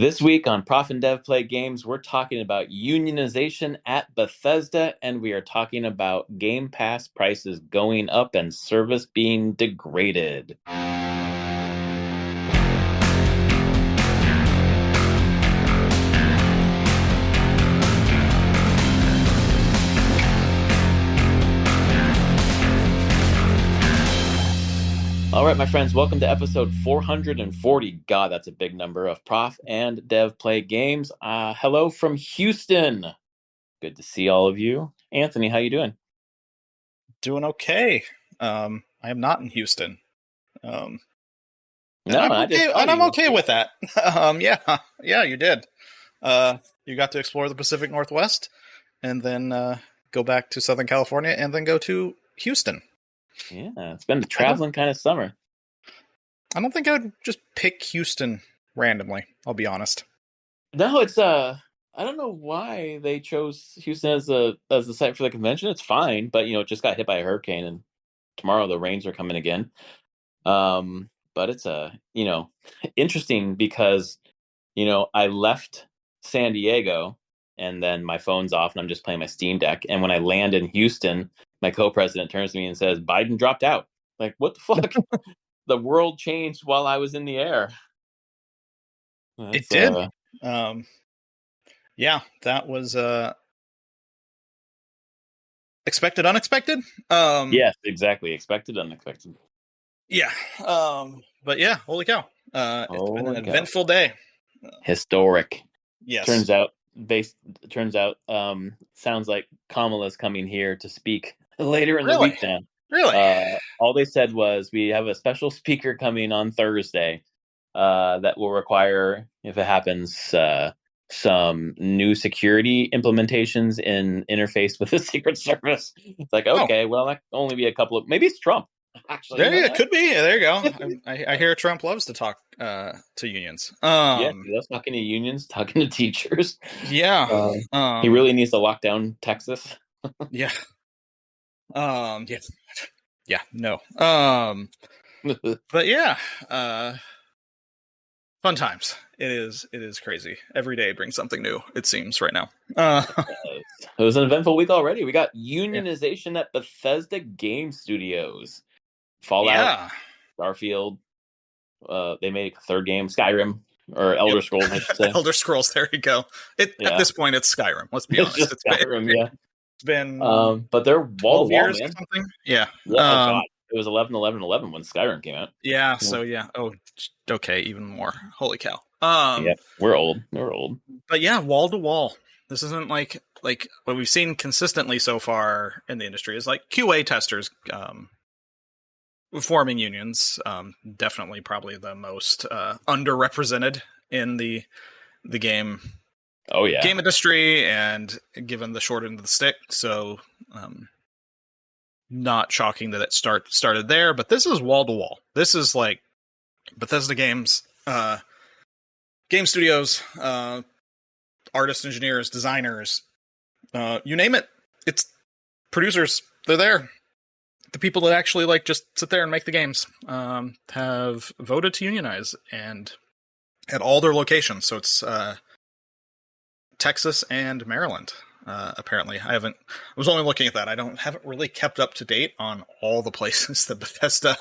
This week on Prof and Dev Play Games, we're talking about unionization at Bethesda, and we are talking about Game Pass prices going up and service being degraded. All right, my friends, welcome to episode 440. God, that's a big number of Prof and Dev Play Games. Hello from Houston. Good to see all of you. Anthony, how you doing? Doing okay. I am not in Houston. No, I'm okay with that. Yeah, you did. You got to explore the Pacific Northwest, and then go back to Southern California, and then go to Houston. Yeah, it's been a traveling kind of summer. I don't think I would just pick Houston randomly, I'll be honest. No, it's I don't know why they chose Houston as the site for the convention. It's fine, but it just got hit by a hurricane, and tomorrow the rains are coming again. But it's interesting because I left San Diego and then my phone's off and I'm just playing my Steam Deck, and when I land in Houston, my co-president turns to me and says, Biden dropped out. Like, what the fuck? The world changed while I was in the air. It did. Yeah, that was expected, unexpected. Yes, exactly. Expected, unexpected. Yeah. But yeah, holy cow. It's been an eventful day. Historic. Yes. Turns out, sounds like Kamala's coming here to speak later in the week now. Really? All they said was, we have a special speaker coming on Thursday that will require, if it happens, some new security implementations in interface with the Secret Service. It's like, okay, well, that can only be a couple of... Maybe it's Trump. Actually, it could be. There you go. I hear Trump loves to talk to unions. Yeah, he loves talking to unions, talking to teachers. Yeah. He really needs to lock down Texas. Yeah. Yeah. No. But yeah. Fun times. It is crazy. Every day brings something new, it seems, right now. It was an eventful week already. We got unionization at Bethesda Game Studios. Fallout, Starfield. They made a third game, Skyrim, or Elder Scrolls, I should say. Elder Scrolls, there you go. At this point, it's Skyrim. Let's be honest. It's Skyrim, yeah. It's been but they're wall to wall, man. Or something. Yeah. Oh god, it was 11/11/11 when Skyrim came out. Yeah. So yeah. Oh, okay. Even more. Holy cow. Yeah, we're old. We're old. But yeah, wall to wall. This isn't like what we've seen consistently so far in the industry is like QA testers forming unions. Definitely, probably the most underrepresented in the game. Oh yeah, game industry, and given the short end of the stick, so not shocking that it started there. But this is wall to wall. This is like Bethesda Games, game studios, artists, engineers, designers, you name it. It's producers. They're there. The people that actually just sit there and make the games have voted to unionize, and at all their locations. So it's Texas and Maryland. Apparently, I was only looking at that. I haven't really kept up to date on all the places that Bethesda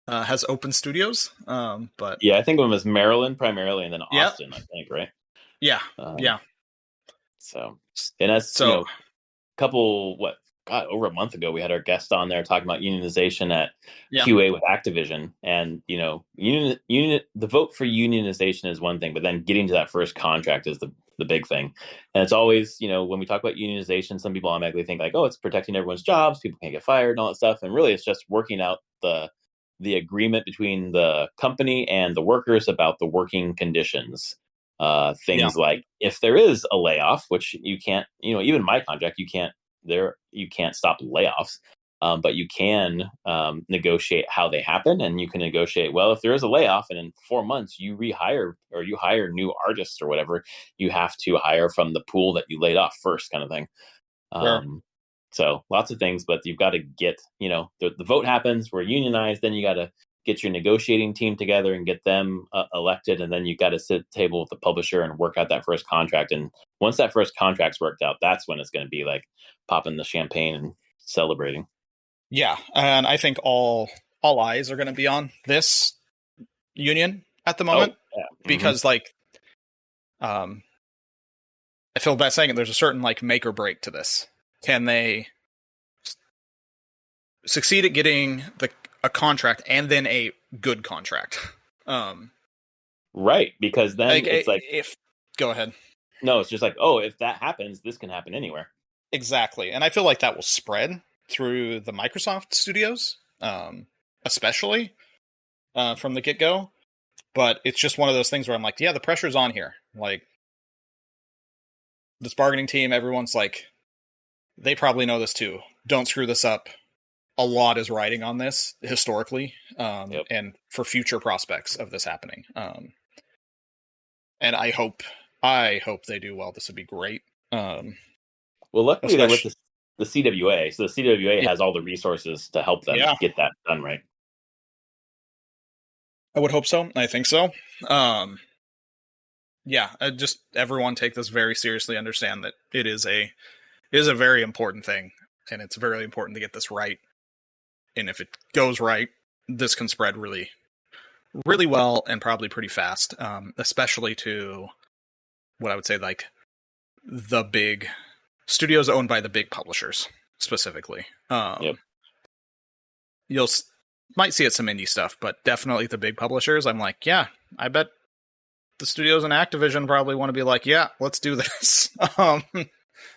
has open studios. But yeah, I think it was Maryland primarily, and then Austin. I think, right? Yeah, yeah. So, and that's over a month ago, we had our guest on there talking about unionization at QA with Activision, and the vote for unionization is one thing, but then getting to that first contract is the big thing. And it's always, when we talk about unionization, some people automatically think like, oh, it's protecting everyone's jobs, people can't get fired and all that stuff, and really it's just working out the agreement between the company and the workers about the working conditions. Things like, if there is a layoff, which you can't, even my contract, you can't stop layoffs, but you can negotiate how they happen, and you can negotiate, well, if there is a layoff and in 4 months you rehire or you hire new artists or whatever, you have to hire from the pool that you laid off first, kind of thing. Sure. So lots of things, but you've got to get, the vote happens, we're unionized, then you got to get your negotiating team together and get them elected, and then you got to sit at the table with the publisher and work out that first contract. And once that first contract's worked out, that's when it's going to be like popping the champagne and celebrating. Yeah, and I think all eyes are going to be on this union at the moment, because like, I feel bad saying it, there's a certain like make or break to this. Can they succeed at getting a contract and then a good contract? Right, because then like, it's like, if go ahead. No, it's just like, oh, if that happens, this can happen anywhere. Exactly, and I feel like that will spread through the Microsoft studios, especially from the get-go. But it's just one of those things where I'm like, yeah, the pressure's on here. Like, this bargaining team, everyone's like, they probably know this too. Don't screw this up. A lot is riding on this historically, and for future prospects of this happening. And I hope they do well. This would be great. Well, luckily they're with the CWA, so the CWA has all the resources to help them get that done right. I would hope so. I think so. Just everyone take this very seriously. Understand that it is a very important thing, and it's very important to get this right. And if it goes right, this can spread really, really well and probably pretty fast, especially to what I would say like the big studios owned by the big publishers specifically. You'll might see it some indie stuff, but definitely the big publishers. I'm like, yeah, I bet the studios in Activision probably want to be like, yeah, let's do this.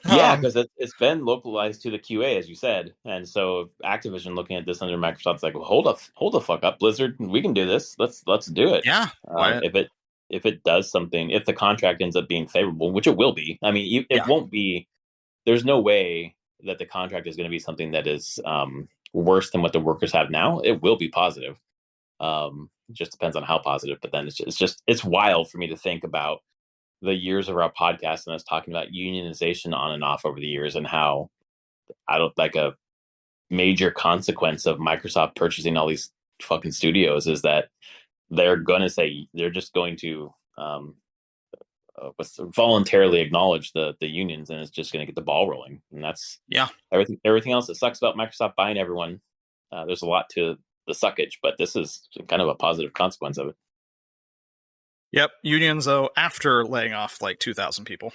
Because it's been localized to the QA, as you said, and so Activision looking at this under Microsoft's like, well, hold the fuck up, Blizzard, we can do this. Let's do it. Yeah. If it does something, if the contract ends up being favorable, which it will be. I mean, it won't be. There's no way that the contract is going to be something that is worse than what the workers have now. It will be positive. It just depends on how positive. But then it's wild for me to think about the years of our podcast and us talking about unionization on and off over the years, and how I don't like a major consequence of Microsoft purchasing all these fucking studios is that they're just going to voluntarily acknowledge the unions, and it's just going to get the ball rolling. And that's everything else that sucks about Microsoft buying everyone. There's a lot to the suckage, but this is kind of a positive consequence of it. Yep, unions though after laying off like 2,000 people.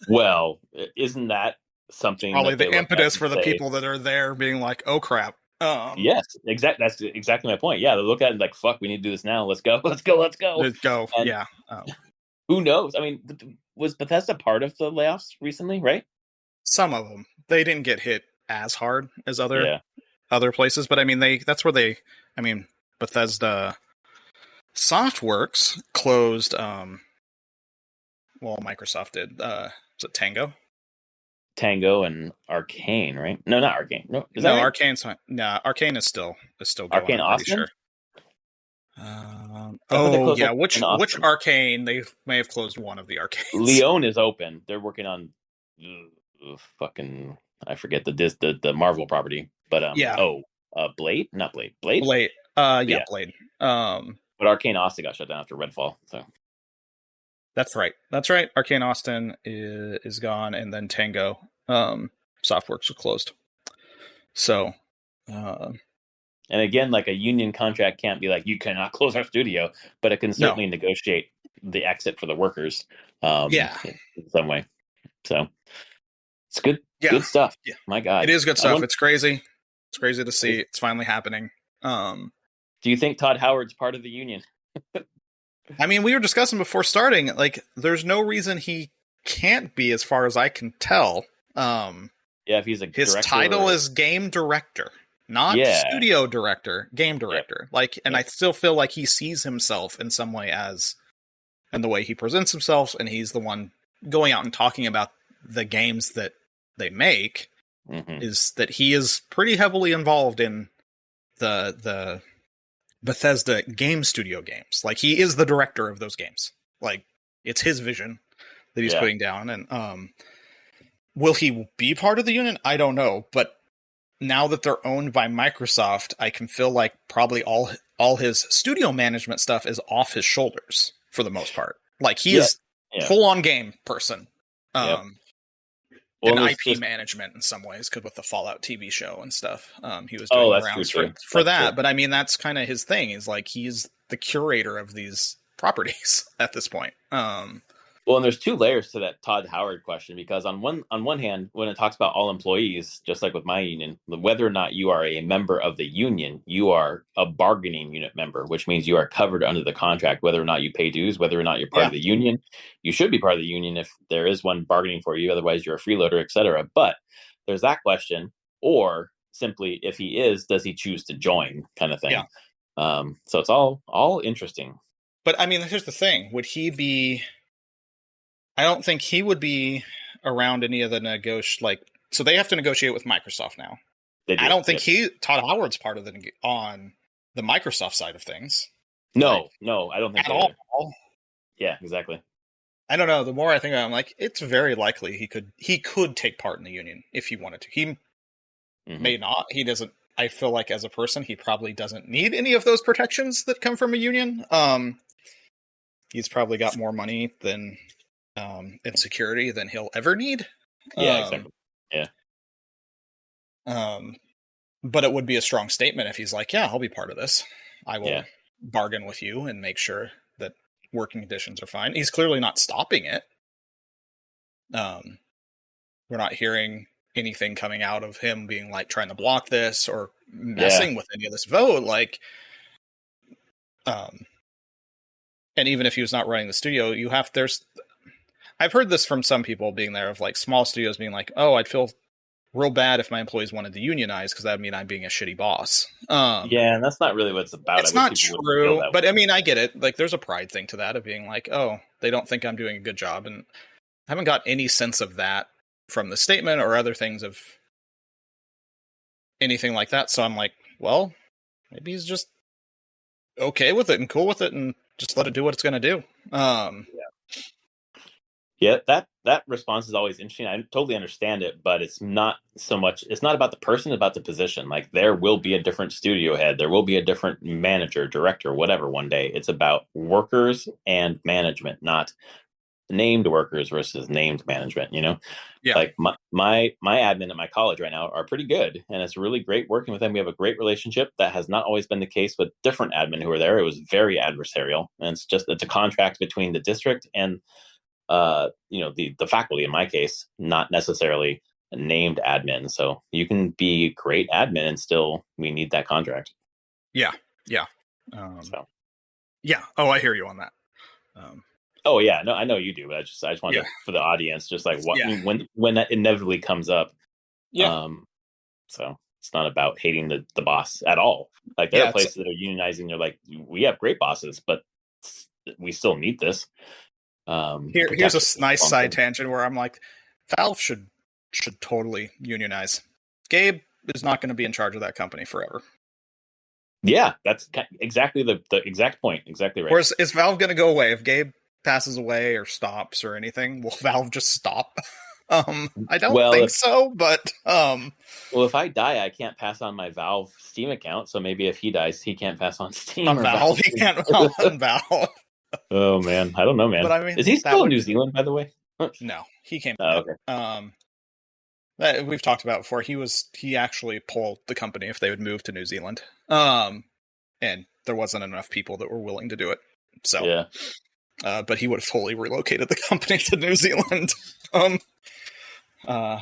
Well, isn't that something? Probably the impetus for the people that are there being like, "Oh crap." Yes, exactly. That's exactly my point. Yeah, they look at it like, "Fuck, we need to do this now. Let's go." And yeah. Who knows? I mean, was Bethesda part of the layoffs recently? Right. Some of them. They didn't get hit as hard as other places, but I mean, Bethesda Softworks closed. Microsoft did. Was it Tango? Tango and Arcane, right? No, not Arcane. No, Arcane's fine. No, Arcane is still going. Arcane Austin. Sure. Which Arcane? They may have closed one of the arcades. Leon is open. They're working on fucking, I forget the Marvel property, but Blade, not Blade, Blade. Blade. Blade. But Arcane Austin got shut down after Redfall. So that's right. Arcane Austin is gone, and then Tango Softworks was closed. So, and again, like a union contract can't be like, you cannot close our studio, but it can certainly negotiate the exit for the workers. In some way. So it's good. Yeah. Good stuff. Yeah. My God, it is good stuff. It's crazy. It's crazy to see. It's finally happening. Do you think Todd Howard's part of the union? I mean, we were discussing before starting, like, there's no reason he can't be, as far as I can tell. If he's his title is game director, not studio director, game director. I still feel like he sees himself in some way and the way he presents himself, and he's the one going out and talking about the games that they make, is that he is pretty heavily involved in the Bethesda game studio games. Like, he is the director of those games. Like, it's his vision that he's putting down. And will he be part of the union? I don't know. But now that they're owned by Microsoft, I can feel like probably all his studio management stuff is off his shoulders for the most part. Like he is full on game person. And IP management in some ways, because with the Fallout TV show and stuff, he was doing rounds for that. True. But I mean, that's kind of his thing. Is like he's the curator of these properties at this point. Well, and there's two layers to that Todd Howard question, because on one hand, when it talks about all employees, just like with my union, whether or not you are a member of the union, you are a bargaining unit member, which means you are covered under the contract, whether or not you pay dues, whether or not you're part of the union. You should be part of the union if there is one bargaining for you. Otherwise, you're a freeloader, etc. But there's that question, or simply, if he is, does he choose to join, kind of thing. Yeah. So it's all interesting. But I mean, here's the thing: would he be? I don't think he would be around any of the so they have to negotiate with Microsoft now. I don't think Todd Howard's part of on the Microsoft side of things. No, I don't think at all. Yeah, exactly. I don't know. The more I think about it, I'm like, it's very likely he could take part in the union if he wanted to. He may not. He doesn't. I feel like as a person, he probably doesn't need any of those protections that come from a union. He's probably got more money than. In security than he'll ever need. Yeah, exactly. Yeah. But it would be a strong statement if he's like, yeah, I'll be part of this. I will bargain with you and make sure that working conditions are fine. He's clearly not stopping it. We're not hearing anything coming out of him being like trying to block this or messing with any of this vote. Like, and even if he was not running the studio, I've heard this from some people being there of like small studios being like, oh, I'd feel real bad if my employees wanted to unionize because that would mean I'm being a shitty boss. And that's not really what it's about. It's not true, but I mean, I get it. Like there's a pride thing to that of being like, oh, they don't think I'm doing a good job. And I haven't got any sense of that from the statement or other things of anything like that. So I'm like, well, maybe he's just okay with it and cool with it and just let it do what it's going to do. Yeah, that response is always interesting. I totally understand it, but it's not so much. It's not about the person, it's about the position. Like there will be a different studio head, there will be a different manager, director, whatever. One day, it's about workers and management, not named workers versus named management. You know, like my admin at my college right now are pretty good, and it's really great working with them. We have a great relationship. That has not always been the case with different admin who are there. It was very adversarial, and it's a contract between the district and the faculty in my case, not necessarily a named admin. So you can be a great admin and still we need that contract. Yeah. Oh, I hear you on that. No, I know you do, but I just wanted to, for the audience, just like when that inevitably comes up. So it's not about hating the boss at all. Like there are places that are unionizing. They're like, we have great bosses, but we still need this. Here's a nice side tangent where I'm like, Valve should totally unionize. Gabe is not going to be in charge of that company forever. Yeah, that's exactly the exact point. Exactly right. Or is Valve going to go away if Gabe passes away or stops or anything? Will Valve just stop? I don't think so, but well, if I die, I can't pass on my Valve Steam account. So maybe if he dies, he can't pass on Steam. On Valve, he can't on Valve. Oh man, I don't know, man. But I mean, is he still in New Zealand, by the way? No, he came back. Okay. That we've talked about before. He actually pulled the company if they would move to New Zealand. And there wasn't enough people that were willing to do it. So but he would have totally relocated the company to New Zealand. At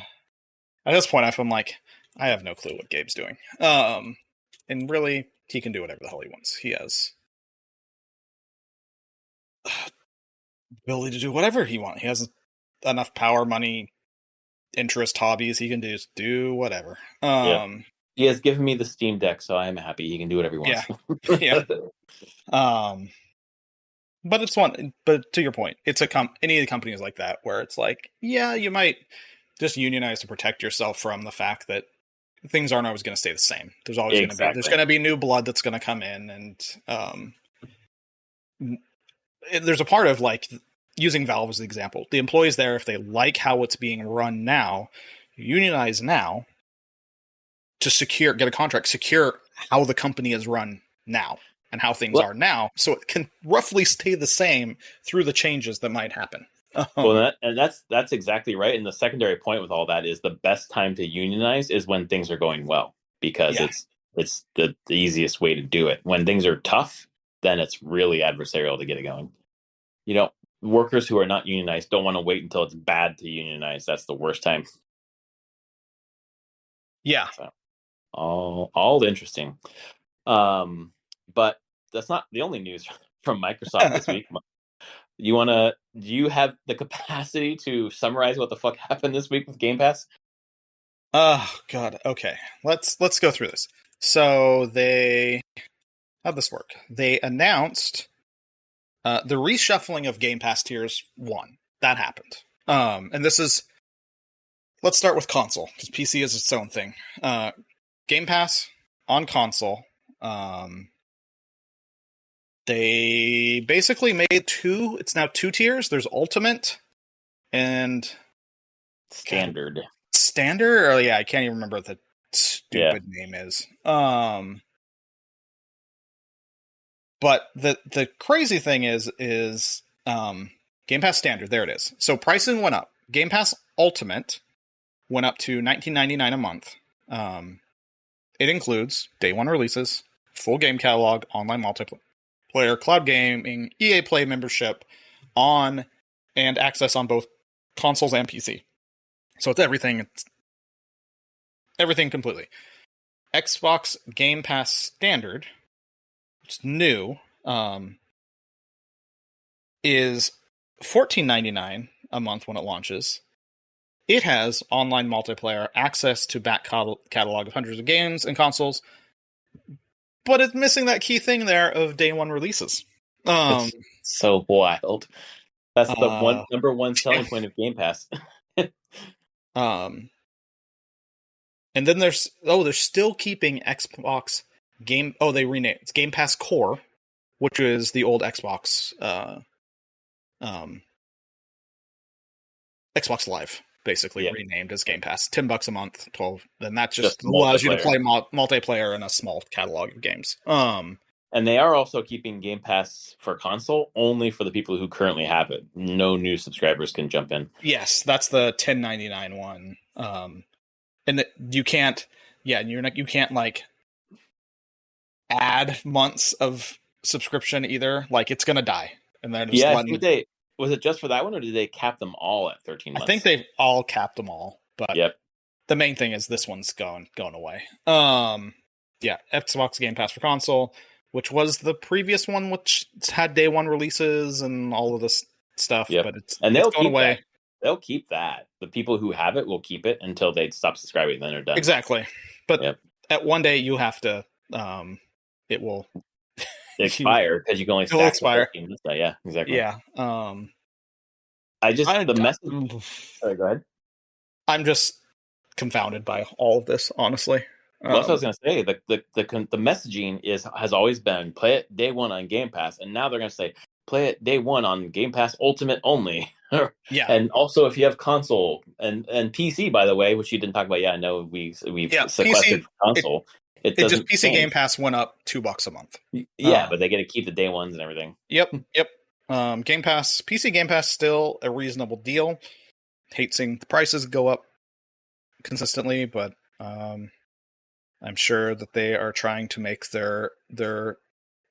this point I'm like, I have no clue what Gabe's doing. And really he can do whatever the hell he wants. He has ability to do whatever he wants. He has enough power, money, interest, hobbies. He can just do whatever. He has given me the Steam Deck, so I am happy. He can do whatever he wants. But it's one. But to your point, it's any of the companies like that where it's like, you might just unionize to protect yourself from the fact that things aren't always going to stay the same. There's always going to be new blood that's going to come in, and there's a part of like using Valve as an example. The employees there, if they like how it's being run now, unionize now to get a contract, secure how the company is run now and how things are now, so it can roughly stay the same through the changes that might happen. That's exactly right. And the secondary point with all that is the best time to unionize is when things are going well, because it's the easiest way to do it. When things are tough, then it's really adversarial to get it going. Workers who are not unionized don't want to wait until it's bad to unionize. That's the worst time. Yeah. So, all interesting. But that's not the only news from Microsoft this week. Do you have the capacity to summarize what the fuck happened this week with Game Pass? Oh God. Okay. Let's go through this. So how'd this work? They announced the reshuffling of Game Pass tiers 1. That happened. And let's start with console, because PC is its own thing. Game Pass on console. They basically made it's now 2 tiers. There's Ultimate and Standard. Standard? Oh yeah, I can't even remember what the stupid name is. But the crazy thing is Game Pass Standard, there it is. So pricing went up. Game Pass Ultimate went up to $19.99 a month. It includes day 1 releases, full game catalog, online multiplayer, cloud gaming, EA Play membership, and access on both consoles and PC. So it's everything. It's everything completely. Xbox Game Pass Standard, which is new, is $14.99 a month when it launches. It has online multiplayer, access to back catalog of hundreds of games and consoles, but it's missing that key thing there of day 1 releases. It's so wild. That's the number one selling point of Game Pass. And then they're still keeping Xbox Game. Oh, they renamed it's Game Pass Core, which is the old Xbox Xbox Live, basically renamed as Game Pass. $10 a month, 12. Then that just allows you to play multiplayer in a small catalog of games. And they are also keeping Game Pass for console only for the people who currently have it. No new subscribers can jump in. Yes, that's the $10.99 one. And you can't, you can't like add months of subscription either. Like it's gonna die, and they're just letting. Was it just for that one, or did they cap them all at 13 months? I think they've all capped them all, but the main thing is this one's going away. Xbox Game Pass for console, which was the previous one, which had day 1 releases and all of this stuff, but it's going away. They'll keep that. The people who have it will keep it until they stop subscribing, then they're done. Exactly. But at one day you have to, it will expire because you can only stack expire. Yeah, exactly. Yeah. The message. Sorry, go ahead. I'm just confounded by all of this, honestly. Well, that's what I was going to say. The messaging has always been play it day 1 on Game Pass, and now they're going to say play it day 1 on Game Pass Ultimate only. And also if you have console and PC, by the way, which you didn't talk about. I know we've sequestered PC, console. It just PC Game Pass went up $2 a month. But they get to keep the day 1s and everything. Yep. Game Pass, PC Game Pass, still a reasonable deal. Hate seeing the prices go up consistently, but I'm sure that they are trying to make their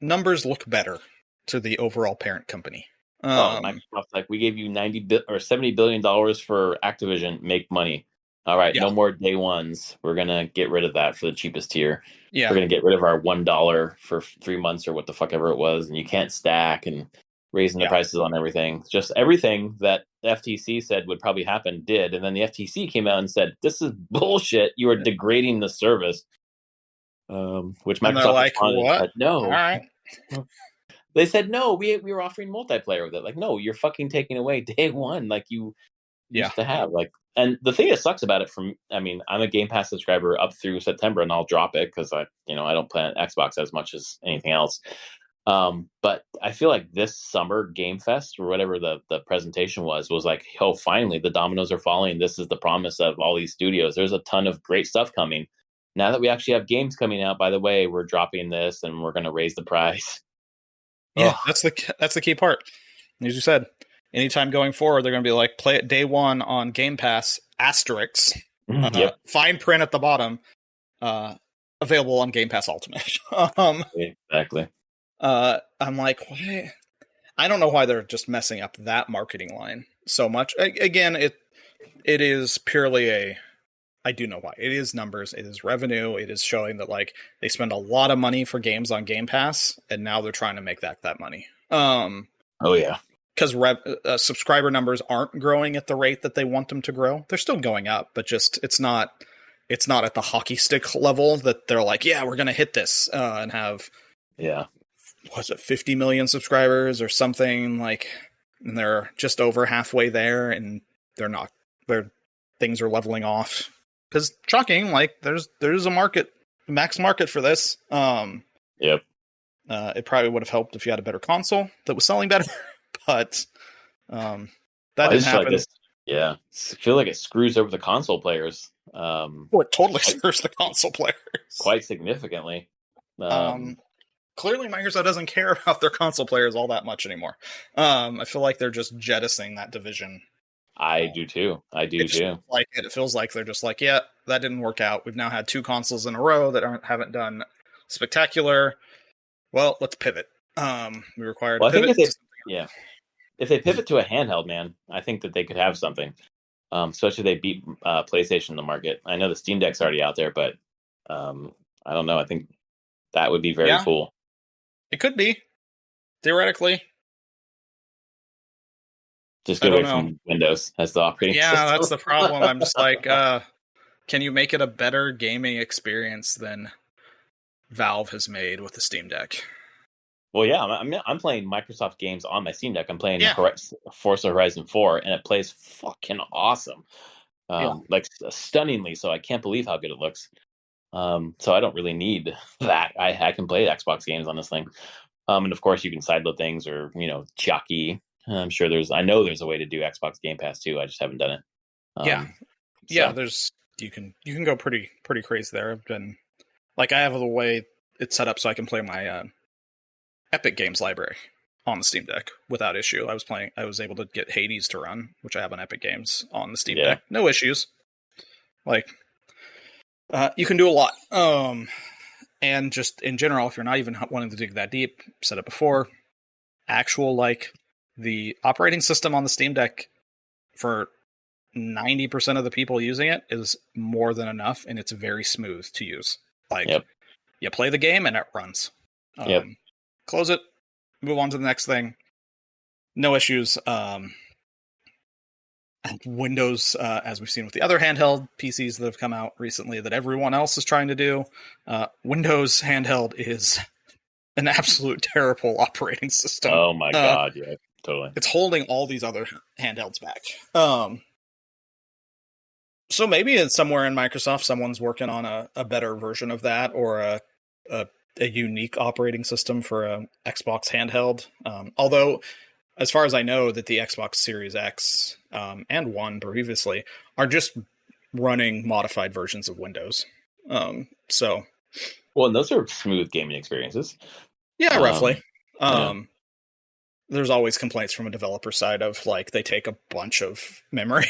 numbers look better to the overall parent company. Microsoft's like, we gave you $70 billion for Activision, make money. All right, no more day 1s. We're gonna get rid of that for the cheapest tier. We're gonna get rid of our $1 for 3 months or what the fuck ever it was, and you can't stack and raising the prices on everything. Just everything that the FTC said would probably happen did, and then the FTC came out and said, "This is bullshit. You are degrading the service." Which Microsoft like, what? No, all right. They said no. We were offering multiplayer with it. Like, no, you're fucking taking away day 1, like you used to have. Like, and the thing that sucks about it, I'm a Game Pass subscriber up through September, and I'll drop it because I don't play on Xbox as much as anything else. But I feel like this summer Game Fest or whatever the presentation was like, finally the dominoes are falling. This is the promise of all these studios. There's a ton of great stuff coming. now that we actually have games coming out, by the way, we're dropping this and we're going to raise the price. Yeah, that's the key part. As you said, anytime going forward, they're going to be like, play it day one on Game Pass, asterisks, Yep. fine print at the bottom, available on Game Pass Ultimate. Exactly. I'm like, why? I don't know why they're just messing up that marketing line so much. Again, it is purely I do know why. It is numbers. It is revenue. It is showing that like they spend a lot of money for games on Game Pass, and now they're trying to make that money. Oh yeah, because subscriber numbers aren't growing at the rate that they want them to grow. They're still going up, but just it's not at the hockey stick level that they're like, yeah, we're gonna hit this and have was it 50 million subscribers or something like, and they're just over halfway there, and they're not. Things are leveling off. Because shocking, like there's a max market for this. Yep. It probably would have helped if you had a better console that was selling better, but that didn't happen. I feel like it screws over the console players. It totally screws the console players quite significantly. Clearly, Microsoft doesn't care about their console players all that much anymore. I feel like they're just jettisoning that division. I do too. It feels like they're just like, yeah, that didn't work out. We've now had 2 consoles in a row that haven't done spectacular. Well, let's pivot. We required a pivot. If they pivot to a handheld, man, I think that they could have something. Especially if they beat PlayStation in the market. I know the Steam Deck's already out there, but I don't know. I think that would be very cool. It could be, theoretically. Just get away from Windows as the operating system. Yeah, that's the problem. I'm just like, can you make it a better gaming experience than Valve has made with the Steam Deck? Well, yeah, I'm playing Microsoft games on my Steam Deck. I'm playing Forza Horizon 4, and it plays fucking awesome. Like stunningly, so I can't believe how good it looks. So I don't really need that. I can play Xbox games on this thing. And of course you can sideload things or, Chucky. I'm sure I know there's a way to do Xbox Game Pass too. I just haven't done it. There's you can go pretty crazy there. I've been like, I have the way it's set up so I can play my Epic Games library on the Steam Deck without issue. I was able to get Hades to run, which I have on Epic Games on the Steam Deck. No issues. Like, you can do a lot. And just in general, if you're not even wanting to dig that deep, said it before, the operating system on the Steam Deck for 90% of the people using it is more than enough, and it's very smooth to use. You play the game and it runs. Close it, move on to the next thing. No issues. Windows, as we've seen with the other handheld PCs that have come out recently that everyone else is trying to do, Windows handheld is an absolute terrible operating system. Oh my god, yeah, totally. It's holding all these other handhelds back. So maybe somewhere in Microsoft, someone's working on a better version of that, or a unique operating system for a Xbox handheld. Although, as far as I know, that the Xbox Series X and One previously are just running modified versions of Windows. And those are smooth gaming experiences. Yeah, roughly. There's always complaints from a developer side of like they take a bunch of memory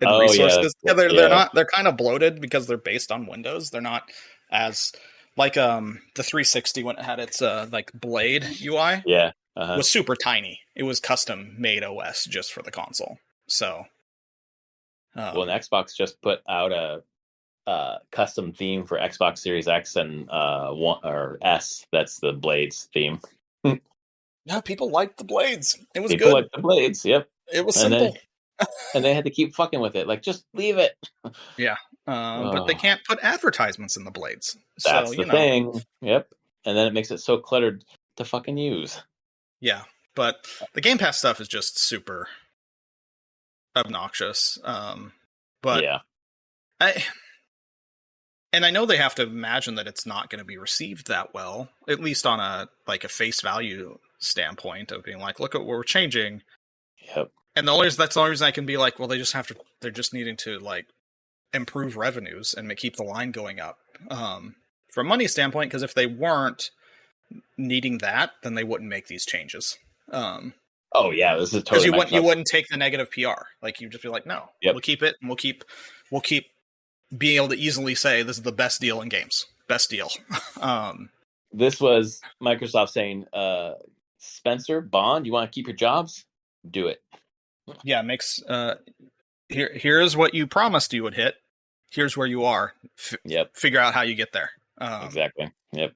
and resources. Yeah, they're kind of bloated because they're based on Windows. They're not as like the 360 when it had its like Blade UI. Yeah. Was super tiny. It was custom made OS just for the console. So, and Xbox just put out a custom theme for Xbox Series X and S. That's the Blades theme. Yeah, people liked the Blades. It was good. People liked the Blades. Yep. It was simple. And they had to keep fucking with it. Like, just leave it. Yeah. But they can't put advertisements in the Blades. That's the thing. Yep. And then it makes it so cluttered to fucking use. Yeah, but the Game Pass stuff is just super obnoxious. But yeah, I know they have to imagine that it's not going to be received that well, at least on a face value standpoint of being like, look at what we're changing. Yep. And that's the only reason I can be like, well, they're just needing to like improve revenues and keep the line going up. from money standpoint, because if they weren't needing that, then they wouldn't make these changes. Oh yeah, this is because totally you wouldn't take the negative PR. Like you'd just be like, no, we'll keep it, and we'll keep being able to easily say this is the best deal in games, best deal. This was Microsoft saying, Spencer, Bond, you want to keep your jobs? Do it. Yeah, makes here's what you promised you would hit. Here's where you are. Figure out how you get there. Exactly. Yep.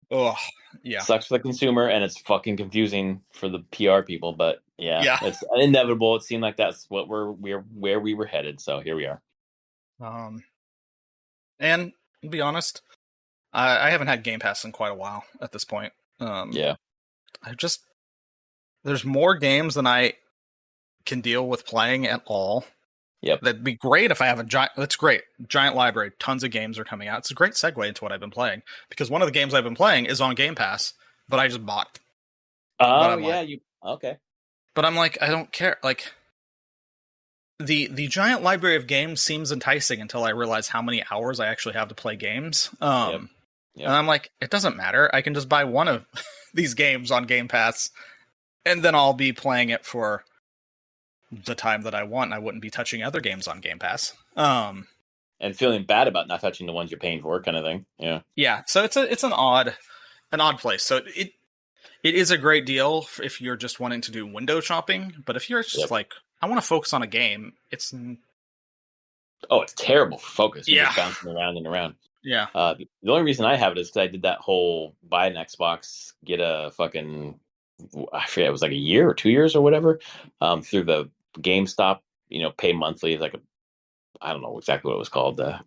Oh, yeah. Sucks for the consumer, and it's fucking confusing for the PR people. But yeah, it's inevitable. It seemed like that's what we're where we were headed. So here we are. And to be honest, I haven't had Game Pass in quite a while at this point. There's more games than I can deal with playing at all. Yep. That'd be great if I have that's great. Giant library, tons of games are coming out. It's a great segue into what I've been playing, because one of the games I've been playing is on Game Pass, but I just bought. Oh, yeah, okay. But I'm like, I don't care. Like, the giant library of games seems enticing until I realize how many hours I actually have to play games. And I'm like, it doesn't matter. I can just buy one of these games on Game Pass, and then I'll be playing it for the time that I want. I wouldn't be touching other games on Game Pass. And feeling bad about not touching the ones you're paying for, kind of thing. Yeah. Yeah. So it's an odd place. So it is a great deal if you're just wanting to do window shopping. But if you're just like, I want to focus on a game, it's terrible for focus. You're just bouncing around and around. Yeah. The only reason I have it is because I did that whole buy an Xbox, get a fucking, I forget, it was like a year or 2 years or whatever, through the GameStop, pay monthly, like I don't know exactly what it was called. Had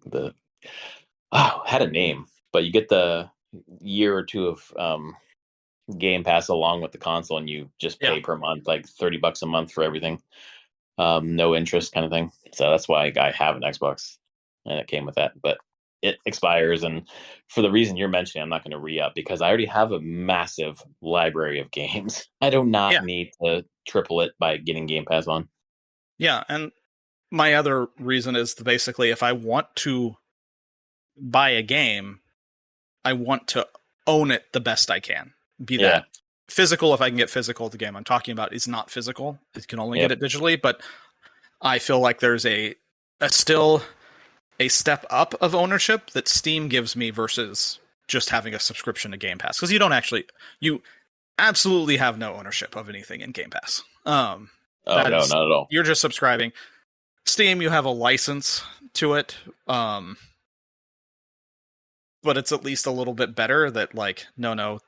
a name, but you get the year or two of Game Pass along with the console, and you just pay per month, like $30 a month for everything, no interest kind of thing. So that's why I have an Xbox, and it came with that. But it expires, and for the reason you're mentioning, I'm not going to re-up because I already have a massive library of games. I do not need to triple it by getting Game Pass on. Yeah, and my other reason is basically if I want to buy a game, I want to own it the best I can. Be that physical, if I can get physical. The game I'm talking about is not physical. It can only get it digitally, but I feel like there's still a step up of ownership that Steam gives me versus just having a subscription to Game Pass. Because you absolutely have no ownership of anything in Game Pass. No, not at all. You're just subscribing. Steam, you have a license to it, but it's at least a little bit better that, like, no,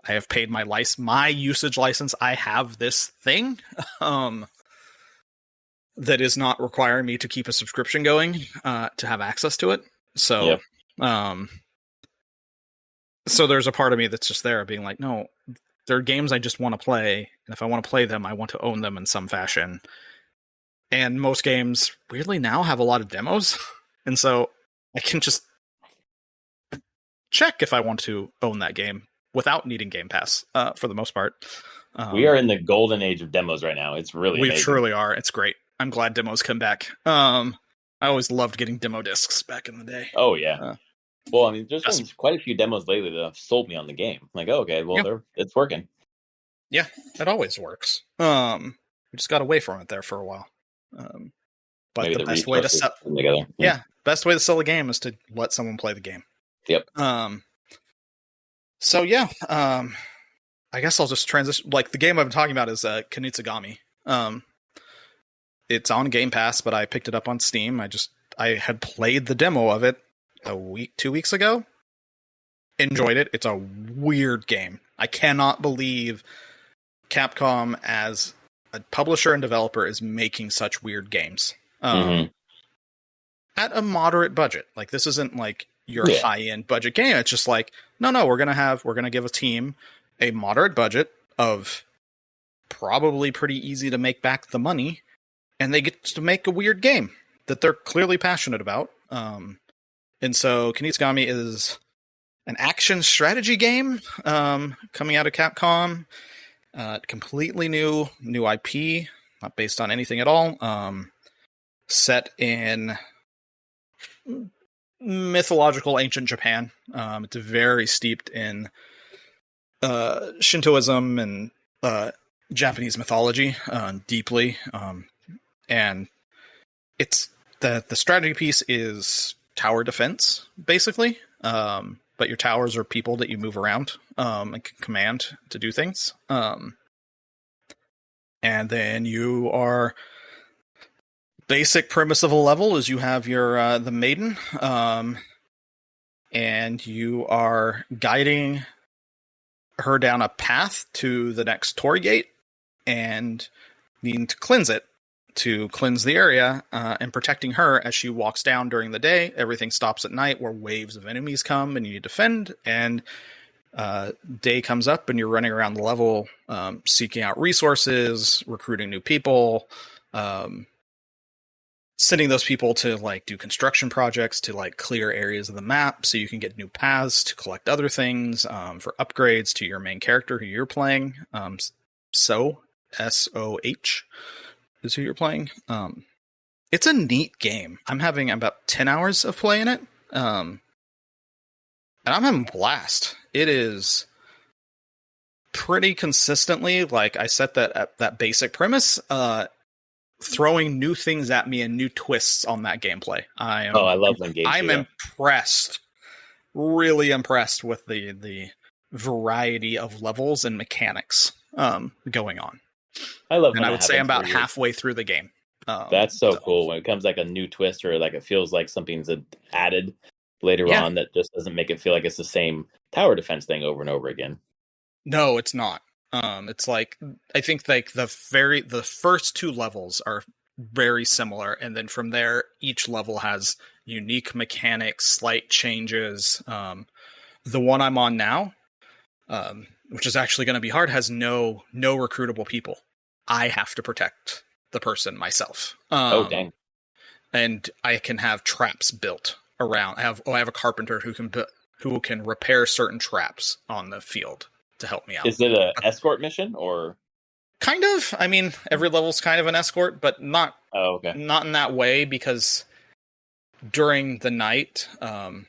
I have paid my usage license. I have this thing that is not requiring me to keep a subscription going to have access to it. So, so there's a part of me that's just there being like, no, there are games I just want to play, and if I want to play them, I want to own them in some fashion. And most games, weirdly, now have a lot of demos, and so I can just check if I want to own that game without needing Game Pass, for the most part. We are in the golden age of demos right now. It's really amazing. Truly are. It's great. I'm glad demos come back. I always loved getting demo discs back in the day. Oh, yeah. Well, I mean, there's been quite a few demos lately that have sold me on the game. Like, okay, well, it's working. Yeah, it always works. We just got away from it there for a while. But maybe the best way to sell together. Best way to sell a game is to let someone play the game. Yep. So I guess I'll just transition. Like, the game I've been talking about is Kunitsu-Gami. It's on Game Pass, but I picked it up on Steam. I had played the demo of it 2 weeks ago. Enjoyed it. It's a weird game. I cannot believe Capcom, as a publisher and developer, is making such weird games. At a moderate budget. Like, this isn't like your high-end budget game. It's just like, no, we're gonna give a team a moderate budget of probably pretty easy to make back the money, and they get to make a weird game that they're clearly passionate about. And so Kunitsu-Gami is an action strategy game coming out of Capcom. Completely new IP, not based on anything at all. Set in mythological ancient Japan. It's very steeped in Shintoism and Japanese mythology deeply, and it's the strategy piece is tower defense basically, but your towers are people that you move around and can command to do things, and then you are basic premise of a level is you have your the maiden, and you are guiding her down a path to the next Torii gate and needing to cleanse it, to cleanse the area, and protecting her as she walks down during the day. Everything stops at night where waves of enemies come and you defend, and day comes up and you're running around the level, seeking out resources, recruiting new people, sending those people to like do construction projects to like clear areas of the map so you can get new paths to collect other things, for upgrades to your main character who you're playing. SOH is who you're playing. It's a neat game. I'm having about 10 hours of playing it. And I'm having a blast. It is pretty consistently, like I set that basic premise, throwing new things at me and new twists on that gameplay. I love when games. I'm impressed, really impressed with the variety of levels and mechanics going on. I love, and I would say I'm about halfway through the game. That's so cool when it comes like a new twist, or like it feels like something's added later on that just doesn't make it feel like it's the same tower defense thing over and over again. No, it's not. It's like, I think like the first two levels are very similar, and then from there each level has unique mechanics, slight changes. The one I'm on now, which is actually going to be hard, has no recruitable people. I have to protect the person myself. Oh dang! And I can have traps built around. I have a carpenter who can repair certain traps on the field to help me out. Is it an escort mission or? Kind of. I mean, every level's kind of an escort, but not. Oh, okay. Not in that way, because during the night, the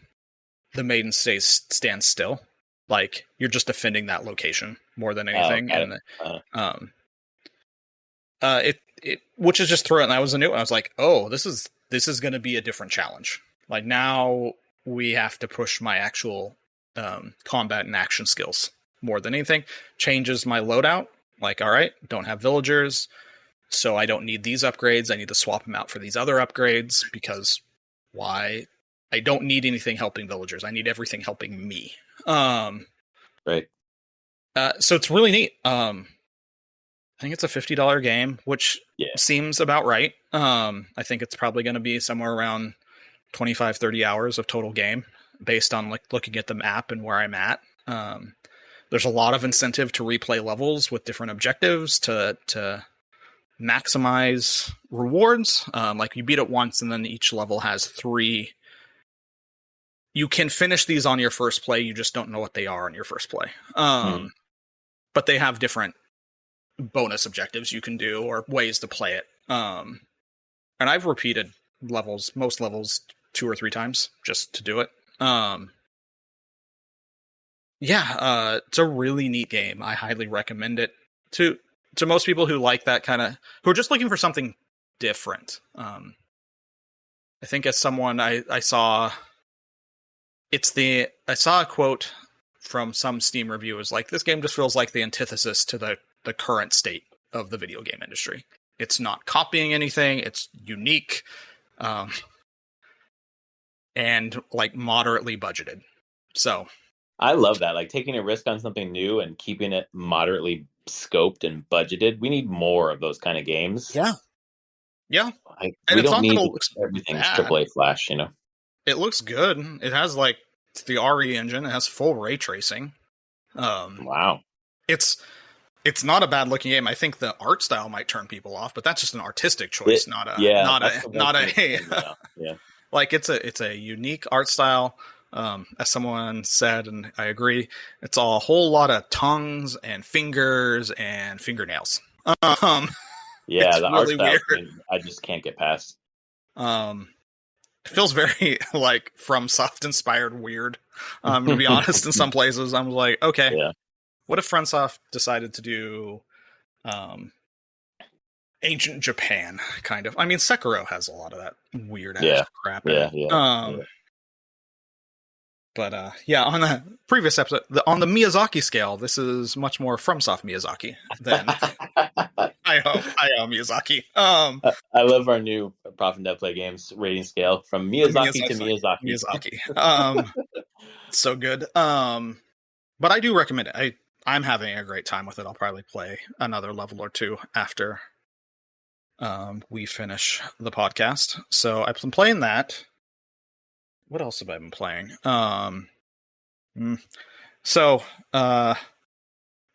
maiden stands still. Like you're just defending that location more than anything, it which is just through it. And that was a new one. I was like, oh, this is going to be a different challenge. Like now we have to push my actual combat and action skills more than anything. Changes my loadout. Like, all right, don't have villagers, so I don't need these upgrades. I need to swap them out for these other upgrades, because why? I don't need anything helping villagers. I need everything helping me. Right. So it's really neat. I think it's a $50 game, which seems about right. I think it's probably going to be somewhere around 25, 30 hours of total game based on like looking at the map and where I'm at. There's a lot of incentive to replay levels with different objectives to maximize rewards. Like you beat it once and then each level has 3. You can finish these on your first play. You just don't know what they are on your first play. But they have different bonus objectives you can do or ways to play it. And I've repeated most levels 2 or 3 times just to do it. It's a really neat game. I highly recommend it to most people who like that kind of, who are just looking for something different. I think as someone I saw a quote from some Steam reviewers like, this game just feels like the antithesis to the current state of the video game industry. It's not copying anything. It's unique, and like moderately budgeted. So I love that. Like taking a risk on something new and keeping it moderately scoped and budgeted. We need more of those kind of games. Yeah. Like, and we don't need everything's AAA Flash, you know? It looks good. It has like the RE engine. It has full ray tracing. Wow. It's not a bad looking game. I think the art style might turn people off, but that's just an artistic choice, like it's a unique art style. As someone said, and I agree, it's a whole lot of tongues and fingers and fingernails. The really art style weird. I just can't get past. It feels very like FromSoft inspired weird. To be honest, in some places, I'm like, okay, what if FromSoft decided to do ancient Japan kind of? I mean, Sekiro has a lot of that weird ass crap in it. But on the previous episode, on the Miyazaki scale, this is much more FromSoft Miyazaki than Hayao Miyazaki. I love our new Prof and Dev Play Games rating scale from Miyazaki to Miyazaki. So good. But I do recommend it. I'm having a great time with it. I'll probably play another level or two after we finish the podcast. So I've been playing that. What else have I been playing?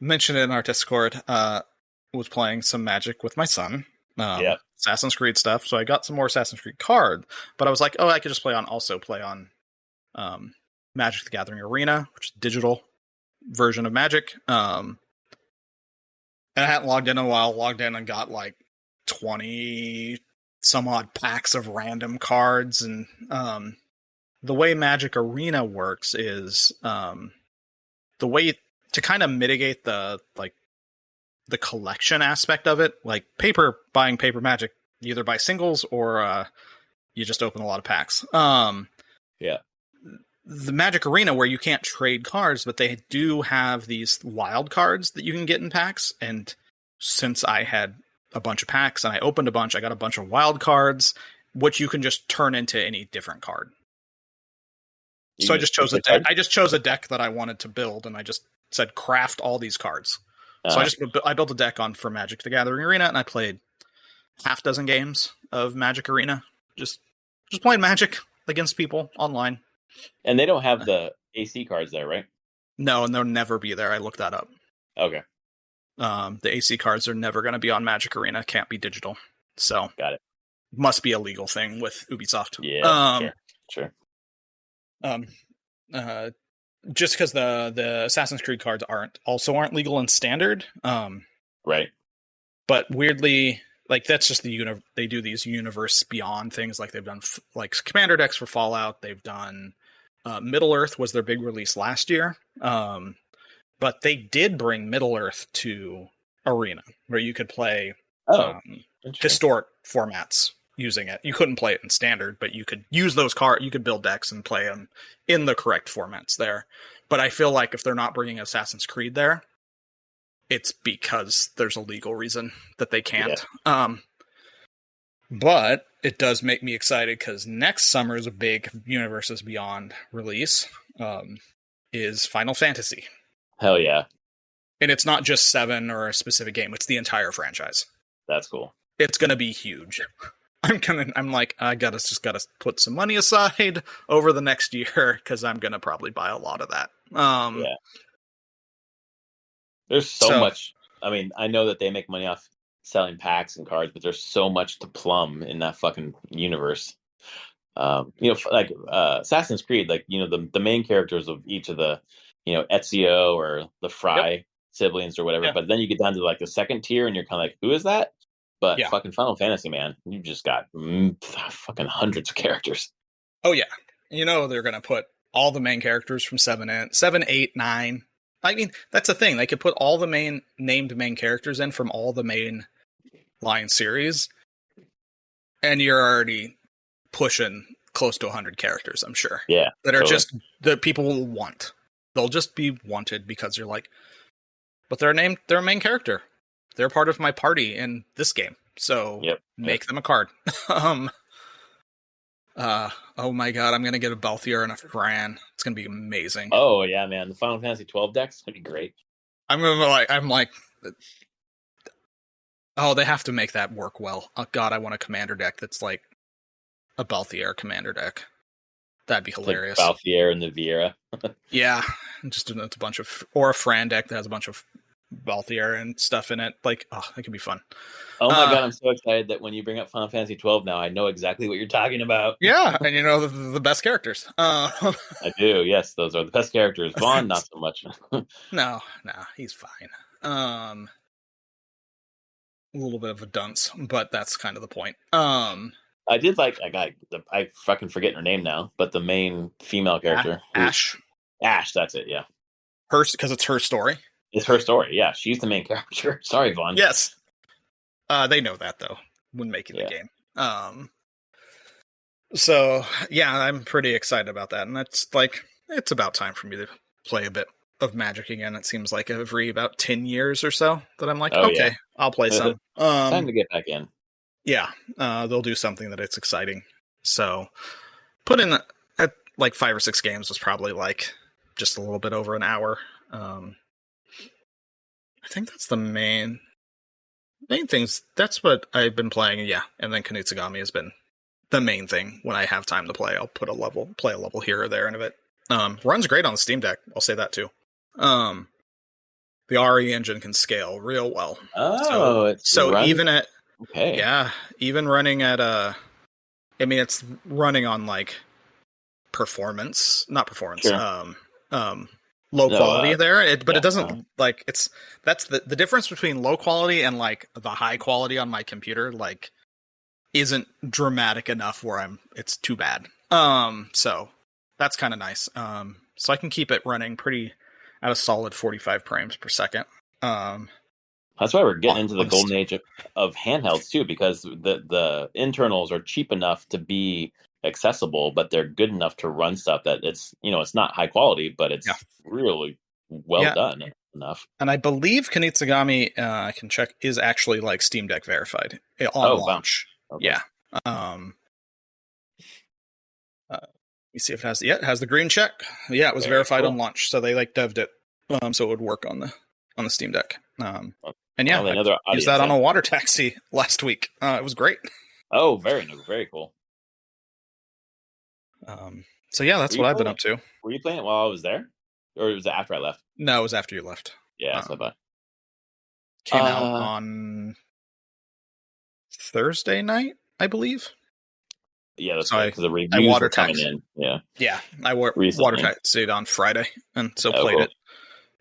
Mentioned in our Discord, was playing some Magic with my son. Assassin's Creed stuff. So I got some more Assassin's Creed card, but I was like, I could just play on Magic the Gathering Arena, which is a digital version of Magic. And I hadn't logged in a while. Logged in and got like 20 some odd packs of random cards, and the way Magic Arena works is the way to kind of mitigate the collection aspect of it. Like buying paper Magic, you either buy singles or you just open a lot of packs. The Magic Arena, where you can't trade cards, but they do have these wild cards that you can get in packs. And since I had a bunch of packs and I opened a bunch, I got a bunch of wild cards, which you can just turn into any different card. So I just chose a deck. I just chose a deck that I wanted to build, and I just said craft all these cards. So I built a deck for Magic the Gathering Arena, and I played half dozen games of Magic Arena. Just playing Magic against people online. And they don't have the AC cards there, right? No, and they'll never be there. I looked that up. Okay. The AC cards are never going to be on Magic Arena. Can't be digital. So got it. Must be a legal thing with Ubisoft. Yeah, sure. Just because the Assassin's Creed cards aren't legal in standard. Right. But weirdly, like that's just they do these universe beyond things. Like they've done like commander decks for Fallout. They've done Middle Earth was their big release last year. But they did bring Middle Earth to Arena, where you could play historic formats using it. You couldn't play it in standard, but you could use those cards. You could build decks and play them in the correct formats there. But I feel like if they're not bringing Assassin's Creed there, it's because there's a legal reason that they can't. Yeah. But it does make me excited because next summer's big Universes Beyond release is Final Fantasy. Hell yeah. And it's not just 7 or a specific game. It's the entire franchise. That's cool. It's going to be huge. I'm like, I just gotta put some money aside over the next year because I'm gonna probably buy a lot of that. There's so much. I mean, I know that they make money off selling packs and cards, but there's so much to plumb in that fucking universe. Like Assassin's Creed, like the main characters of each of the Ezio or the Fry siblings or whatever. But then you get down to like the second tier, and you're kind of like, who is that? But fucking Final Fantasy, man, you just got fucking hundreds of characters. Oh, yeah. They're going to put all the main characters from 7, 8, 9. I mean, that's the thing. They could put all the named main characters in from all the main line series. And you're already pushing close to 100 characters, I'm sure. Yeah. That are just that people will want. They'll just be wanted because you're like, but they're a main character. They're part of my party in this game, so make them a card. Oh my god, I'm gonna get a Balthier and a Fran. It's gonna be amazing. Oh yeah, man, the Final Fantasy 12 deck's gonna be great. I'm like, they have to make that work well. Oh god, I want a commander deck that's like a Balthier commander deck. That'd be hilarious. Like Balthier and the Vieira. Yeah, just a bunch of, or a Fran deck that has a bunch of Balthier and stuff in it. Like, that could be fun. Oh my god, I'm so excited that when you bring up Final Fantasy 12 now, I know exactly what you're talking about. Yeah, and the best characters. I do, yes, those are the best characters. Vaughn, not so much. No, he's fine. A little bit of a dunce, but that's kind of the point. I did like I fucking forget her name now, but the main female character, Ash. Ash, that's it. Yeah, because it's her story. it's her story. Yeah, she's the main character. Sorry, Vaughn. Yes. They know that though when making the game. So yeah, I'm pretty excited about that, and that's like it's about time for me to play a bit of Magic again. It seems like every about 10 years or so that I'm like, okay, I'll play some. Time to get back in. Yeah, they'll do something that it's exciting. So put in at like 5 or 6 games was probably like just a little bit over an hour. I think that's the main things. That's what I've been playing. Yeah, and then Kunitsu-Gami has been the main thing. When I have time to play, I'll play a level here or there in a bit. Runs great on the Steam Deck. I'll say that too. The RE engine can scale real well. Oh, so even at even running at it's running on like not performance, sure. Low quality there, but it doesn't like that's the difference between low quality and like the high quality on my computer like isn't dramatic enough where it's too bad. So that's kind of nice. So I can keep it running pretty at a solid 45 frames per second. That's why we're getting into the golden age of handhelds too, because the internals are cheap enough to be accessible, but they're good enough to run stuff that it's not high quality, but it's really well done enough. And I believe Kunitsu-Gami, I can check, is actually like Steam Deck verified on launch. Wow. Okay. Yeah. Let me see if it has. Yeah, it has the green check. Yeah, it was verified on launch, so they like dev'd it, so it would work on the Steam Deck. And yeah, I used that on a water taxi last week. It was great. Oh, very cool. So yeah, that's what I've been up to. Were you playing it while I was there, or was it after I left? No, it was after you left. Yeah, so bad. Came out on Thursday night, I believe. Yeah, that's right. Because the reviews were coming in. Yeah, I water taxied on Friday, and so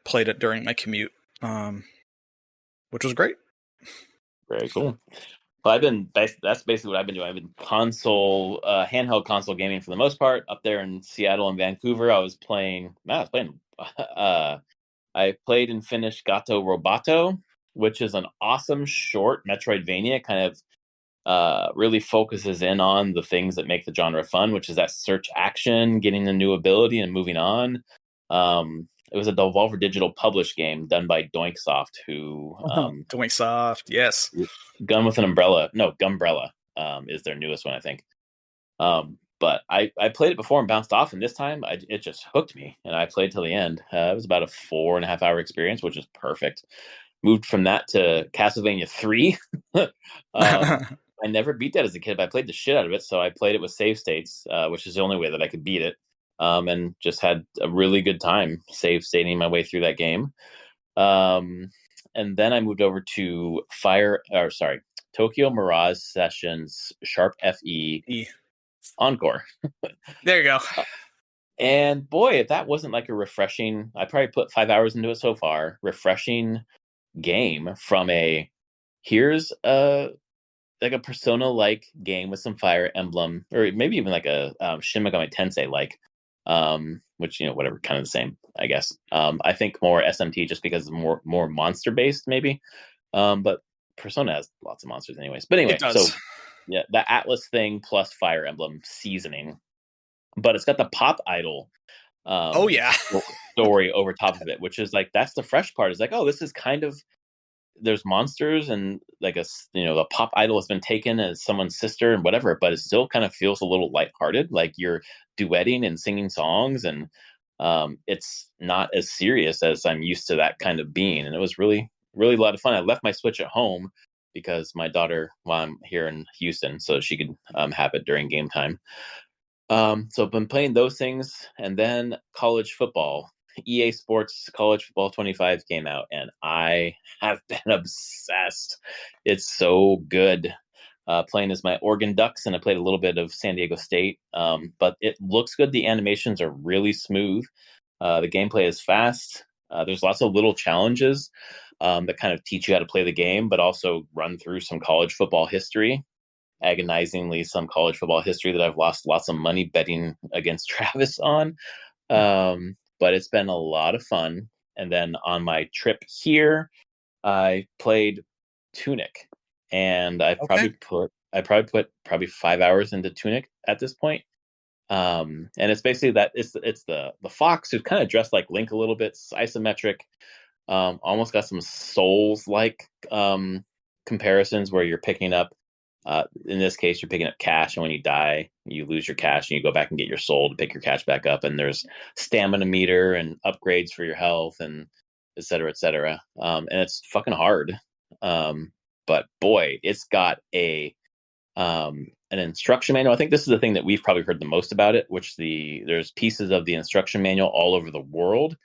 played it during my commute, which was great. Very cool. Well, that's basically what I've been doing. I've been handheld console gaming for the most part. Up there in Seattle and Vancouver, I played and finished Gato Roboto, which is an awesome short Metroidvania. Kind of really focuses in on the things that make the genre fun, which is that search action, getting a new ability, and moving on. It was a Devolver Digital published game done by Doinksoft, who Doinksoft, yes. Gun with an Umbrella. No, Gumbrella is their newest one, I think. But I played it before and bounced off, and this time it just hooked me, and I played till the end. It was about a 4.5 hour experience, which is perfect. Moved from that to Castlevania 3. I never beat that as a kid, but I played the shit out of it, so I played it with save states, which is the only way that I could beat it. And just had a really good time save stating my way through that game. And then I moved over to Tokyo Mirage Sessions Sharp FE Encore. There you go. And boy, if that wasn't like a refreshing, I probably put 5 hours into it so far, refreshing game from here's like a Persona-like game with some Fire Emblem, or maybe even like a Shin Megami Tensei-like, which, whatever, kind of the same, I guess. I think more SMT just because it's more monster-based, maybe. But Persona has lots of monsters anyways. But anyway, so yeah, the Atlas thing plus Fire Emblem seasoning. But it's got the Pop Idol story over top of it, which is like, that's the fresh part. Is like, oh, this is kind of, there's monsters and like the Pop Idol has been taken as someone's sister and whatever, but it still kind of feels a little lighthearted, like you're duetting and singing songs, and it's not as serious as I'm used to that kind of being. And it was really, really a lot of fun. I left my Switch at home because my daughter, while I'm here in Houston, so she could have it during game time. So I've been playing those things, and then college football. EA Sports College Football 25 came out, and I have been obsessed. It's so good. Playing as my Oregon Ducks, and I played a little bit of San Diego State. But it looks good. The animations are really smooth. The gameplay is fast. There's lots of little challenges that kind of teach you how to play the game, but also run through some college football history. agonizingly some college football history that I've lost lots of money betting against Travis on. But it's been a lot of fun. And then on my trip here, I played Tunic, and I probably put 5 hours into Tunic at this point. And it's basically that it's the fox who's kind of dressed like Link a little bit, isometric, almost got some Souls like comparisons where you're picking up. In this case, you're picking up cash, and when you die, you lose your cash, and you go back and get your soul to pick your cash back up. And there's stamina meter and upgrades for your health, and et cetera, et cetera. And it's fucking hard. But boy, it's got an instruction manual. I think this is the thing that we've probably heard the most about it, which there's pieces of the instruction manual all over the world,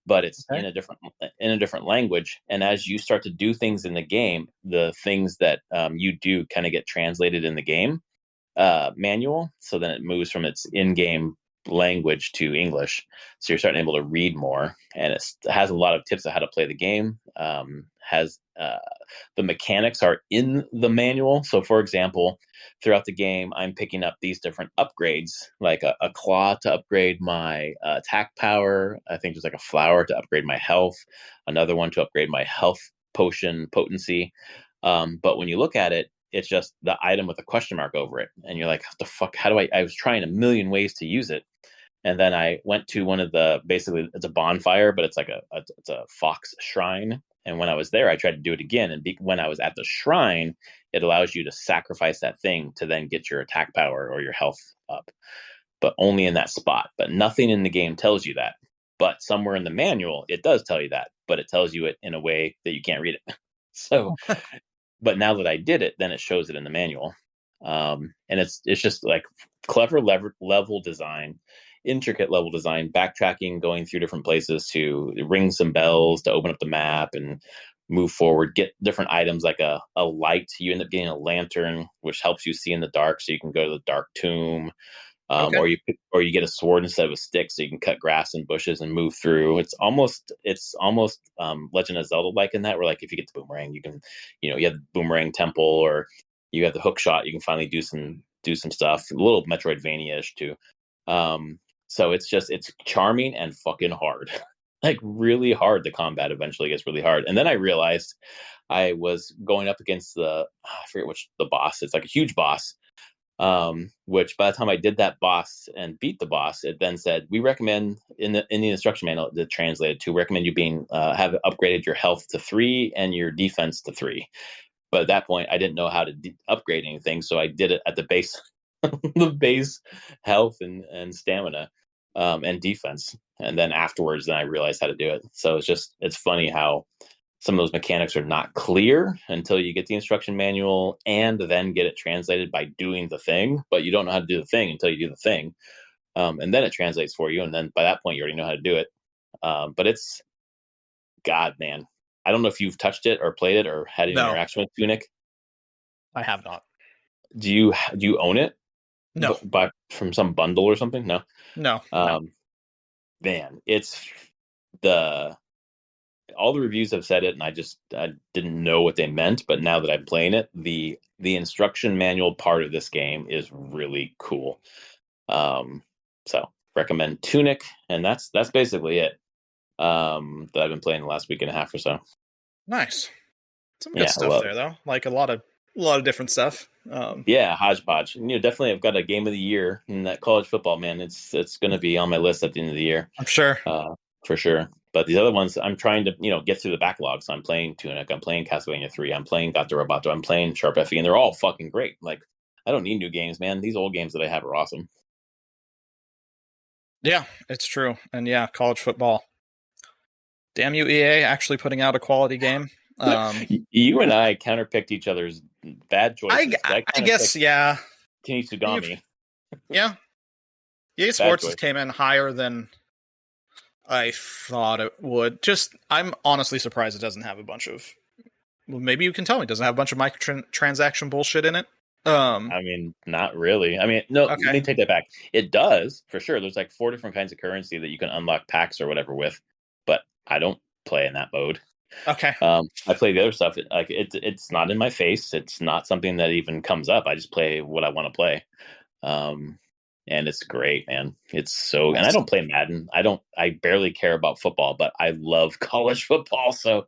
but it's in a different language. And as you start to do things in the game, the things that you do kind of get translated in the game manual. So then it moves from its in-game language to English. So you're starting able to read more, and it has a lot of tips on how to play the game. The mechanics are in the manual. So for example, throughout the game, I'm picking up these different upgrades, like a claw to upgrade my attack power. I think there's like a flower to upgrade my health, another one to upgrade my health potion potency. But when you look at it, it's just the item with a question mark over it. And you're like, what the fuck? How do I was trying a million ways to use it. And then I went to one of basically it's a bonfire, but it's like it's a fox shrine. And when I was there, I tried to do it again. And when I was at the shrine, it allows you to sacrifice that thing to then get your attack power or your health up, but only in that spot. But nothing in the game tells you that. But somewhere in the manual, it does tell you that, but it tells you it in a way that you can't read it. So, but now that I did it, then it shows it in the manual. And it's just like clever level design, intricate level design, backtracking, going through different places to ring some bells to open up the map and move forward, get different items like a light. You end up getting a lantern, which helps you see in the dark, so you can go to the dark tomb. Or you get a sword instead of a stick, so you can cut grass and bushes and move through. It's almost Legend of Zelda like in that, where like if you get the boomerang, you can, you have the boomerang temple, or you have the hook shot, you can finally do some stuff. A little Metroidvania-ish too. So it's charming and fucking hard. Like really hard. The combat eventually gets really hard. And then I realized I was going up against I forget the boss. It's like a huge boss. Which by the time I did that boss and beat the boss, it then said, we recommend in the instruction manual that translated to recommend you have upgraded your health to 3 and your defense to 3. But at that point, I didn't know how to upgrade anything, so I did it at the base, the base health and stamina, and defense. And then afterwards, then I realized how to do it. So it's funny how some of those mechanics are not clear until you get the instruction manual and then get it translated by doing the thing, but you don't know how to do the thing until you do the thing. And then it translates for you. And then by that point, you already know how to do it. But it's, God, man, I don't know if you've touched it or played it or had any interaction with Tunic. I have not. Do you own it? No. From some bundle or something? No. No. Man, it's all the reviews have said it, and I didn't know what they meant, but now that I'm playing it, the instruction manual part of this game is really cool. So recommend Tunic, and that's basically it. That I've been playing the last week and a half or so. Nice, some good stuff there though. Like a lot of different stuff. Yeah, hodgepodge. Definitely I've got a game of the year in that college football, man. It's going to be on my list at the end of the year. I'm sure. For sure. But these other ones, I'm trying to, get through the backlog. So I'm playing Tunic, I'm playing Castlevania 3, I'm playing Gato Roboto, I'm playing Sharp FE, and they're all fucking great. Like, I don't need new games, man. These old games that I have are awesome. Yeah, it's true. And yeah, college football. Damn you, EA, actually putting out a quality game. You and I counterpicked each other's bad choices. I guess, yeah. Kunitsu-Gami. Yeah. EA Sports came in higher than I thought it would. I'm honestly surprised it doesn't have a bunch of... Well, maybe you can tell me. It doesn't have a bunch of microtransaction bullshit in it? I mean, not really. I mean, no, okay. Let me take that back. It does, for sure. There's like 4 different kinds of currency that you can unlock packs or whatever with, but I don't play in that mode. Okay. I play the other stuff. It's not in my face. It's not something that even comes up. I just play what I want to play. And it's great, man. It's so, and I don't play Madden. I barely care about football, but I love college football. So,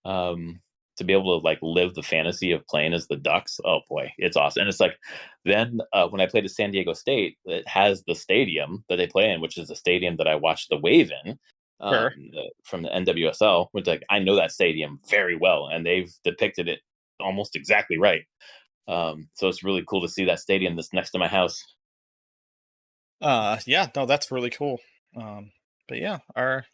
to be able to like live the fantasy of playing as the Ducks, oh boy, it's awesome. And it's like, then when I played at San Diego State, it has the stadium that they play in, which is the stadium that I watched the Wave in, Sure. from the NWSL, which like I know that stadium very well, and they've depicted it almost exactly right. So it's really cool to see that stadium that's next to my house. Yeah, no, that's really cool. But yeah, our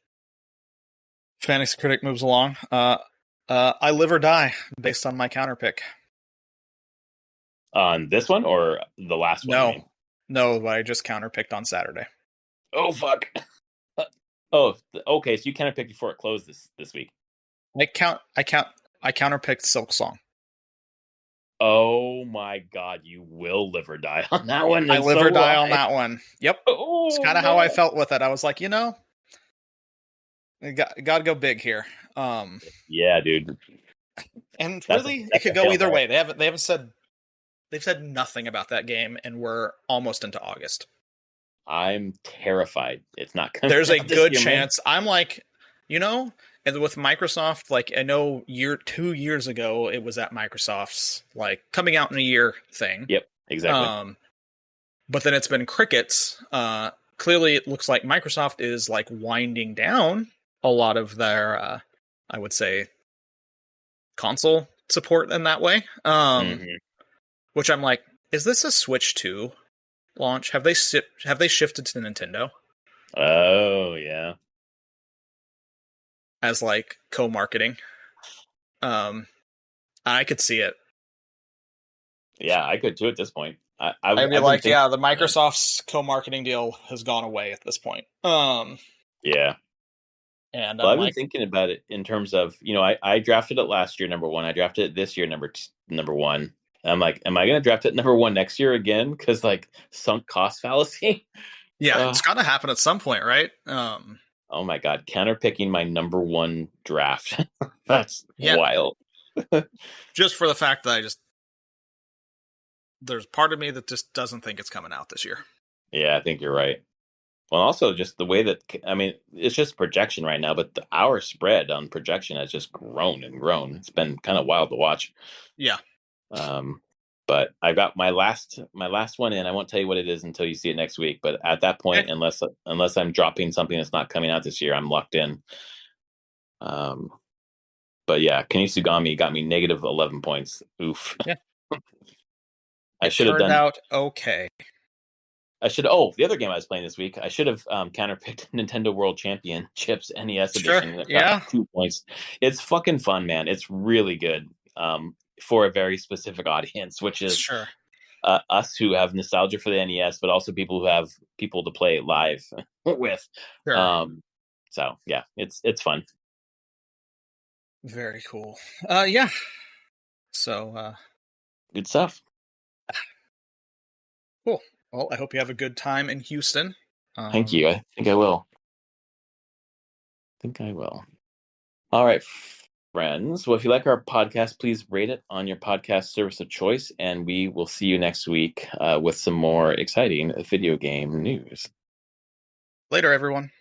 fantasy critic moves along. I live or die based on my counter pick. On this one or the last one? No, I just counter picked on Saturday. Oh fuck. Oh, okay. So you counter picked before it closed this week. I counter picked Silk Song. Oh my god, you will live or die on that one. I live or die on that one. Yep. Oh, it's kind of how I felt with it. I was like, got to go big here. Yeah, dude. And really, it could go either way. They've said nothing about that game, and we're almost into August. I'm terrified. It's not coming. There's a good chance. I'm like, and with Microsoft, like I know 2 years ago it was at Microsoft's like coming out in a year thing. Yep, exactly. But then it's been crickets. Clearly, it looks like Microsoft is like winding down a lot of their, I would say, console support in that way. Which I'm like, is this a Switch 2 launch? Have they shifted to Nintendo? Oh yeah. As like co-marketing. I could see it. Yeah, I could too at this point. I'd be like, the Microsoft's co-marketing deal has gone away at this point. Yeah. And I've been thinking about it in terms of, I drafted it last year, number 1. I drafted it this year, number 1. I'm like, am I going to draft it number 1 next year again? Because like sunk cost fallacy. Yeah, it's got to happen at some point, right? Oh my god, counterpicking my number 1 draft. That's wild. Just for the fact that there's part of me that just doesn't think it's coming out this year. Yeah, I think you're right. Well, also just the way that, it's just projection right now, but our spread on projection has just grown and grown. It's been kind of wild to watch. Yeah. But I got my last one in. I won't tell you what it is until you see it next week. But at that point, unless I'm dropping something that's not coming out this year, I'm locked in. But yeah, Kunitsu-Gami got me negative 11 points. Oof. Yeah. I should have done out okay. The other game I was playing this week, I should have counterpicked Nintendo World Championships NES edition. Yeah. 2 points. It's fucking fun, man. It's really good. For a very specific audience, which is us who have nostalgia for the NES, but also people who have people to play live with. Sure. So yeah, it's fun. Very cool. Yeah. So good stuff. Cool. Well, I hope you have a good time in Houston. Thank you. I think I will. All right, friends. Well, if you like our podcast, please rate it on your podcast service of choice, and we will see you next week with some more exciting video game news. Later, everyone.